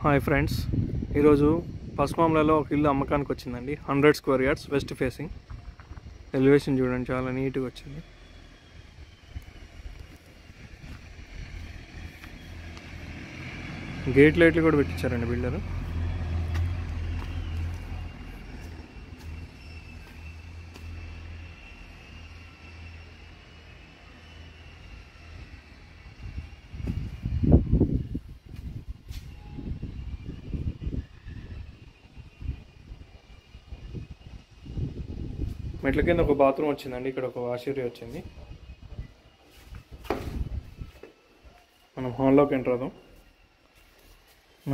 Hi friends, ఈరోజు పసుమామలలో ఒక ఇల్లు అమ్మకానికి వచ్చిందండి. 100 square yards west facing. Elevation చూడండి, చాలా నీట్గా వచ్చింది. గేట్ లైట్లు కూడా పెట్టించారండి బిల్డరు. మెట్ల కింద ఒక బాత్రూమ్ వచ్చిందండి. ఇక్కడ ఒక వాష్ ఏరియా వచ్చింది. మనం హాల్లోకి ఎంటర్ అవుదాం.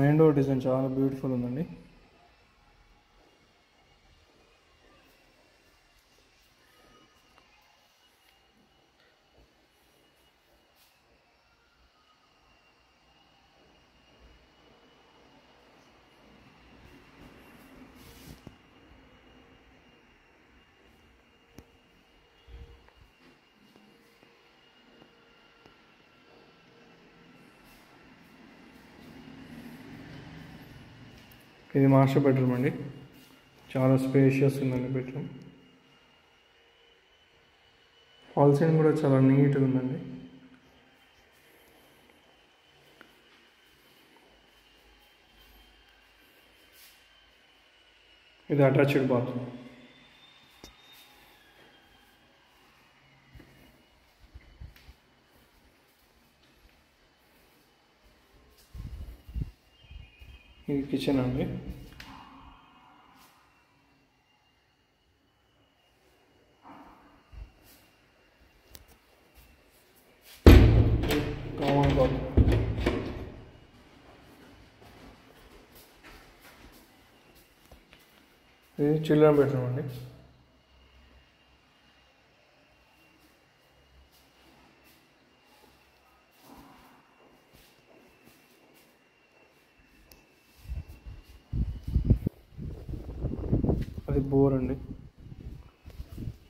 మెయిన్ డోర్ డిజైన్ చాలా బ్యూటిఫుల్ ఉందండి. ఇది మాస్టర్ బెడ్రూమ్ అండి. చాలా స్పేషియస్ ఉందండి బెడ్రూమ్. హాల్ సీలింగ్ కూడా చాలా నీట్గా ఉందండి. ఇది అటాచ్డ్ బాత్రూమ్. ఇది కిచెన్ అండి. Common bath. ఇది చిల్డ్రన్ బెడ్రూమ్ అండి. అది బోర్ అండి.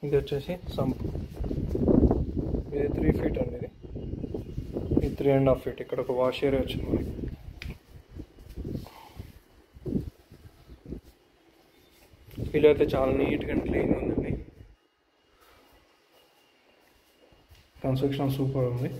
ఇది వచ్చేసి సంప్. ఇది 3 feet అండి. ఇది 3.5 feet. ఇక్కడ ఒక వాష్ ఏరియా వచ్చింది మనకి. ఇల్లు అయితే చాలా నీట్గా అండ్ క్లీన్గా ఉందండి. కన్స్ట్రక్షన్ సూపర్ ఉంది.